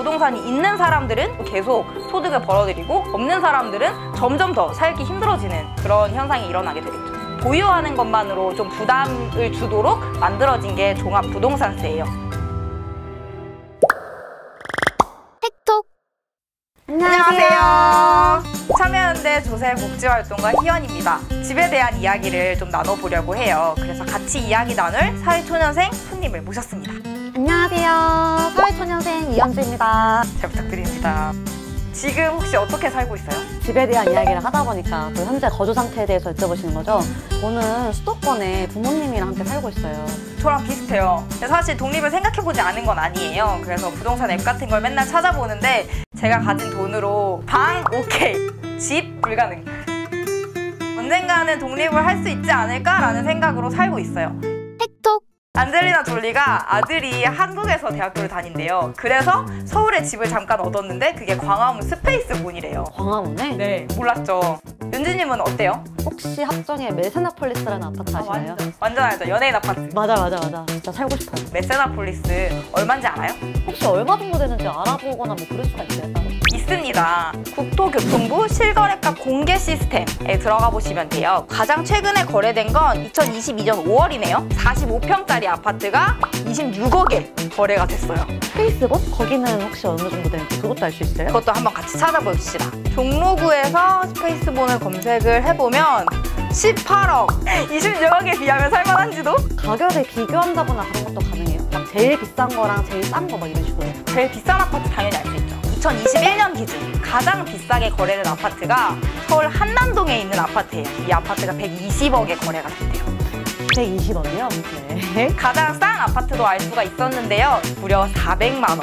부동산이 있는 사람들은 계속 소득을 벌어들이고 없는 사람들은 점점 더 살기 힘들어지는 그런 현상이 일어나게 되겠죠. 보유하는 것만으로 좀 부담을 주도록 만들어진 게 종합부동산세예요. 틱톡. 안녕하세요. 참여연대 조세복지활동가 희연입니다. 집에 대한 이야기를 좀 나눠보려고 해요. 그래서 같이 이야기 나눌 사회초년생 손님을 모셨습니다. 안녕하세요. 사회초년생 이현주입니다. 잘 부탁드립니다. 지금 혹시 어떻게 살고 있어요? 집에 대한 이야기를 하다 보니까 또 현재 거주 상태에 대해서 여쭤보시는 거죠? 저는 수도권에 부모님이랑 함께 살고 있어요. 저랑 비슷해요. 사실 독립을 생각해보지 않은 건 아니에요. 그래서 부동산 앱 같은 걸 맨날 찾아보는데 제가 가진 돈으로 방 오케이, 집 불가능. 언젠가는 독립을 할 수 있지 않을까라는 생각으로 살고 있어요. 틱톡. 안젤리나 졸리가 아들이 한국에서 대학교를 다닌대요. 그래서 서울에 집을 잠깐 얻었는데 그게 광화문 스페이스본이래요. 광화문에? 네, 몰랐죠. 윤지님은 어때요? 혹시 합정에 메세나폴리스라는 아파트 아시나요? 완전 알죠. 연예인 아파트. 맞아. 진짜 살고 싶어요. 메세나폴리스 얼마인지 알아요? 혹시 얼마 정도 되는지 알아보거나 뭐 그럴 수가 있어요? 따로? 있습니다. 국토교통부 실거래가 공개 시스템에 들어가 보시면 돼요. 가장 최근에 거래된 건 2022년 5월이네요. 45평짜리 아파트가 26억에 거래가 됐어요. 스페이스본? 거기는 혹시 어느 정도 되는지 그것도 알 수 있어요? 그것도 한번 같이 찾아봅시다. 종로구에서 스페이스본을 검색을 해보면 18억! 26억에 비하면 살만한지도? 가격을 비교한다거나 그런 것도 가능해요? 막 제일 비싼 거랑 제일 싼 거 막 이런 식으로. 제일 비싼 아파트 당연히 알 수 있죠. 2021년 기준 가장 비싸게 거래된 아파트가 서울 한남동에 있는 아파트예요. 이 아파트가 120억에 거래가 됐대요. 120원이요? 네. 가장 싼 아파트도 알 수가 있었는데요. 무려 400만 원.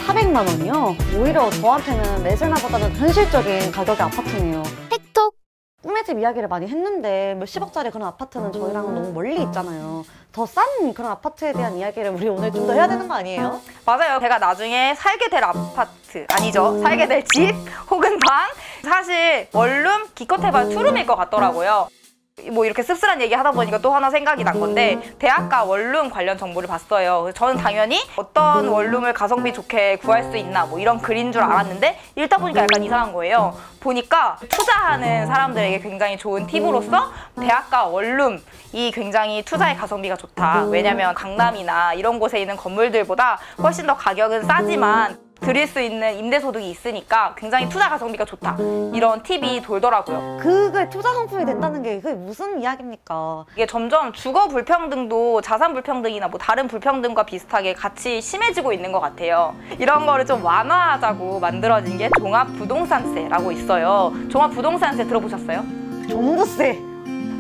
400만 원이요? 오히려 저한테는 메세나보다는 현실적인 가격의 아파트네요. 틱톡! 꿈의 집 이야기를 많이 했는데 몇십억짜리 그런 아파트는 저희랑은 너무 멀리 있잖아요. 더 싼 그런 아파트에 대한 이야기를 우리 오늘 좀 더 해야 되는 거 아니에요? 맞아요. 제가 나중에 살게 될 아파트, 아니죠. 살게 될 집 혹은 방, 사실 원룸, 기껏해봐야 투룸일 것 같더라고요. 뭐 이렇게 씁쓸한 얘기 하다 보니까 또 하나 생각이 난 건데 대학가 원룸 관련 정보를 봤어요. 그래서 저는 당연히 어떤 원룸을 가성비 좋게 구할 수 있나 뭐 이런 글인 줄 알았는데 읽다 보니까 약간 이상한 거예요. 보니까 투자하는 사람들에게 굉장히 좋은 팁으로서 대학가 원룸이 굉장히 투자의 가성비가 좋다. 왜냐면 강남이나 이런 곳에 있는 건물들보다 훨씬 더 가격은 싸지만 드릴 수 있는 임대소득이 있으니까 굉장히 투자 가성비가 좋다. 이런 팁이 돌더라고요. 그게 투자 상품이 된다는 게 그게 무슨 이야기입니까? 이게 점점 주거 불평등도 자산 불평등이나 뭐 다른 불평등과 비슷하게 같이 심해지고 있는 것 같아요. 이런 거를 좀 완화하자고 만들어진 게 종합부동산세라고 있어요. 종합부동산세 들어보셨어요? 종부세!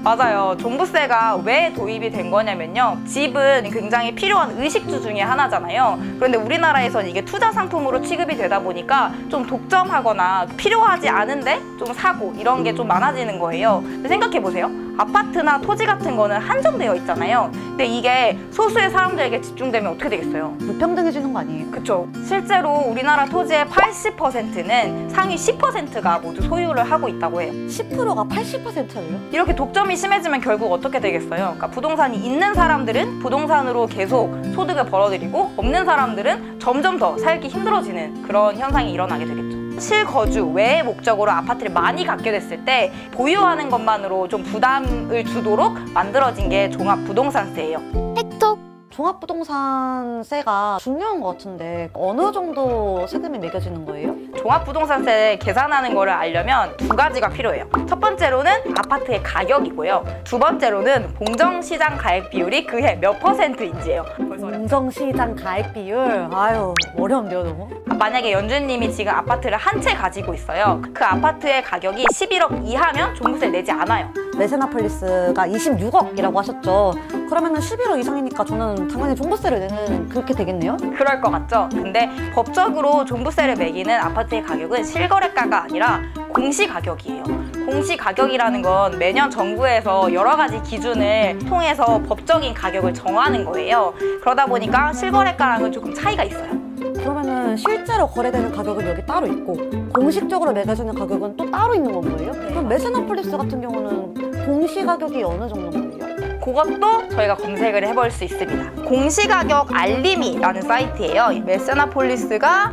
맞아요. 종부세가 왜 도입이 된 거냐면요. 집은 굉장히 필요한 의식주 중에 하나잖아요. 그런데 우리나라에서는 이게 투자 상품으로 취급이 되다 보니까 좀 독점하거나 필요하지 않은데 좀 사고 이런 게 좀 많아지는 거예요. 근데 생각해보세요. 아파트나 토지 같은 거는 한정되어 있잖아요. 근데 이게 소수의 사람들에게 집중되면 어떻게 되겠어요? 불평등해지는 거 아니에요? 그쵸. 실제로 우리나라 토지의 80%는 상위 10%가 모두 소유를 하고 있다고 해요. 10%가 80%예요? 이렇게 독점이 심해지면 결국 어떻게 되겠어요? 그러니까 부동산이 있는 사람들은 부동산으로 계속 소득을 벌어들이고 없는 사람들은 점점 더 살기 힘들어지는 그런 현상이 일어나게 되겠죠. 실거주 외의 목적으로 아파트를 많이 갖게 됐을 때 보유하는 것만으로 좀 부담을 주도록 만들어진 게 종합부동산세예요. 틱톡! 종합부동산세가 중요한 것 같은데 어느 정도 세금이 매겨지는 거예요? 종합부동산세 계산하는 거를 알려면 두 가지가 필요해요. 첫 번째로는 아파트의 가격이고요. 두 번째로는 공정시장 가액 비율이 그해 몇 %인지예요. 공정시장 가액 비율? 아유, 어려운데요, 너무? 만약에 연주님이 지금 아파트를 한 채 가지고 있어요. 그 아파트의 가격이 11억 이하면 종부세를 내지 않아요. 메세나폴리스가 26억이라고 하셨죠? 그러면은 11억 이상이니까 저는 당연히 종부세를 내는 그렇게 되겠네요? 그럴 것 같죠? 근데 법적으로 종부세를 매기는 아파트의 가격은 실거래가가 아니라 공시가격이에요. 공시가격이라는 건 매년 정부에서 여러 가지 기준을 통해서 법적인 가격을 정하는 거예요. 그러다 보니까 실거래가랑은 조금 차이가 있어요. 그러면은 실제로 거래되는 가격은 여기 따로 있고 공식적으로 매겨지는 가격은 또 따로 있는 건 거예요? 그럼 메세나폴리스 같은 경우는 공시가격이 어느 정도인 거예요? 그것도 저희가 검색을 해볼 수 있습니다. 공시가격 알림이라는 사이트예요. 메세나폴리스가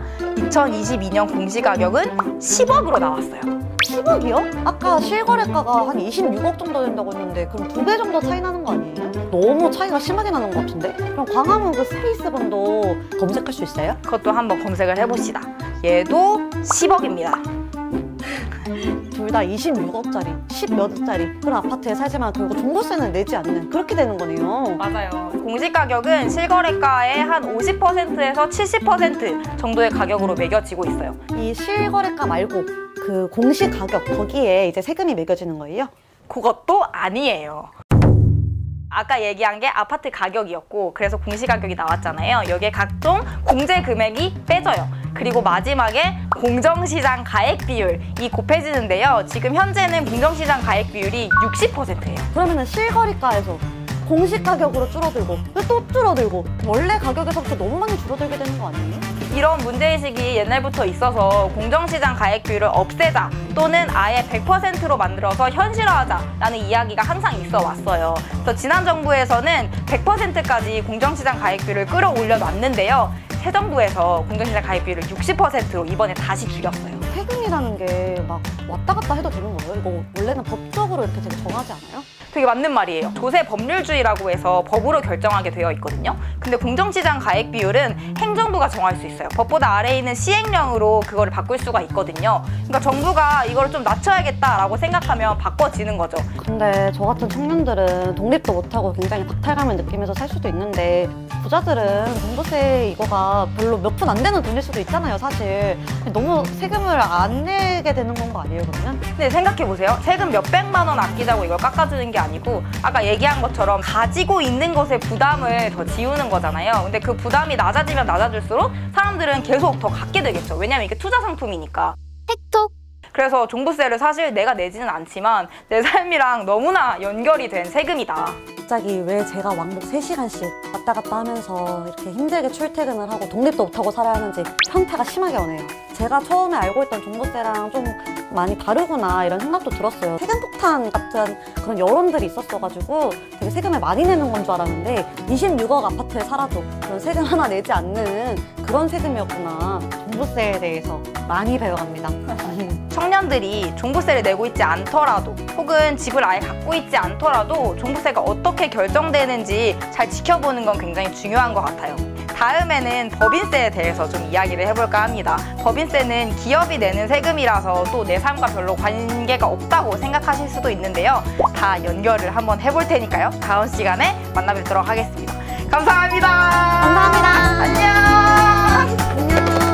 2022년 공시가격은 10억으로 나왔어요. 10억이요? 아까 실거래가가 한 26억 정도 된다고 했는데 그럼 2배 정도 차이 나는 거 아니에요? 너무 차이가 심하게 나는 것 같은데? 그럼 광화문 그 스페이스본도 검색할 수 있어요? 그것도 한번 검색을 해봅시다. 얘도 10억입니다. 둘 다 26억짜리, 10몇억짜리 그런 아파트에 살지만 결국 종부세는 내지 않는 그렇게 되는 거네요. 맞아요. 공시가격은 실거래가의 한 50%에서 70% 정도의 가격으로 매겨지고 있어요. 이 실거래가 말고 그 공시가격 거기에 이제 세금이 매겨지는 거예요? 그것도 아니에요. 아까 얘기한 게 아파트 가격이었고 그래서 공시가격이 나왔잖아요. 여기에 각종 공제 금액이 빼져요. 그리고 마지막에 공정시장 가액 비율이 곱해지는데요. 지금 현재는 공정시장 가액 비율이 60%예요. 그러면은 실거래가에서 공시가격으로 줄어들고 또 줄어들고 원래 가격에서부터 너무 많이 줄어들게 되는 거 아니에요? 이런 문제의식이 옛날부터 있어서 공정시장 가액 비율을 없애자 또는 아예 100%로 만들어서 현실화하자라는 이야기가 항상 있어 왔어요. 그래서 지난 정부에서는 100%까지 공정시장 가액 비율을 끌어올려 놨는데요. 새 정부에서 공정시장 가액 비율을 60%로 이번에 다시 줄였어요. 세금이라는 게 막 왔다 갔다 해도 되는 거예요? 이거 원래는 법적으로 이렇게 되게 정하지 않아요? 되게 맞는 말이에요. 조세 법률주의라고 해서 법으로 결정하게 되어 있거든요. 근데 공정시장 가액 비율은 행정부가 정할 수 있어요. 법보다 아래에 있는 시행령으로 그거를 바꿀 수가 있거든요. 그러니까 정부가 이걸 좀 낮춰야겠다라고 생각하면 바꿔지는 거죠. 근데 저 같은 청년들은 독립도 못하고 굉장히 박탈감을 느끼면서 살 수도 있는데 부자들은 종부세 이거가 별로 몇 푼 안 되는 돈일 수도 있잖아요, 사실. 너무 세금을 안 내게 되는 건 거 아니에요, 그러면? 근데 생각해보세요. 세금 몇백만 원 아끼자고 이걸 깎아주는 게 아니고 아까 얘기한 것처럼 가지고 있는 것에 부담을 더 지우는 거잖아요. 근데 그 부담이 낮아지면 낮아질수록 사람들은 계속 더 갖게 되겠죠. 왜냐면 이게 투자 상품이니까. 틱톡! 그래서 종부세를 사실 내가 내지는 않지만 내 삶이랑 너무나 연결이 된 세금이다. 갑자기 왜 제가 왕복 3시간씩 왔다 갔다 하면서 이렇게 힘들게 출퇴근을 하고 독립도 못하고 살아야 하는지 현타가 심하게 오네요. 제가 처음에 알고 있던 종부세랑 좀 많이 다르구나 이런 생각도 들었어요. 세금 폭탄 같은 그런 여론들이 있었어가지고 되게 세금을 많이 내는 건 줄 알았는데 26억 아파트에 살아도 그런 세금 하나 내지 않는 그런 세금이었구나. 종부세에 대해서 많이 배워갑니다. 청년들이 종부세를 내고 있지 않더라도 혹은 집을 아예 갖고 있지 않더라도 종부세가 어떻게 결정되는지 잘 지켜보는 건 굉장히 중요한 것 같아요. 다음에는 법인세에 대해서 좀 이야기를 해볼까 합니다. 법인세는 기업이 내는 세금이라서 또 내 삶과 별로 관계가 없다고 생각하실 수도 있는데요. 다 연결을 한번 해볼 테니까요. 다음 시간에 만나뵙도록 하겠습니다. 감사합니다. 감사합니다. 안녕. 안녕.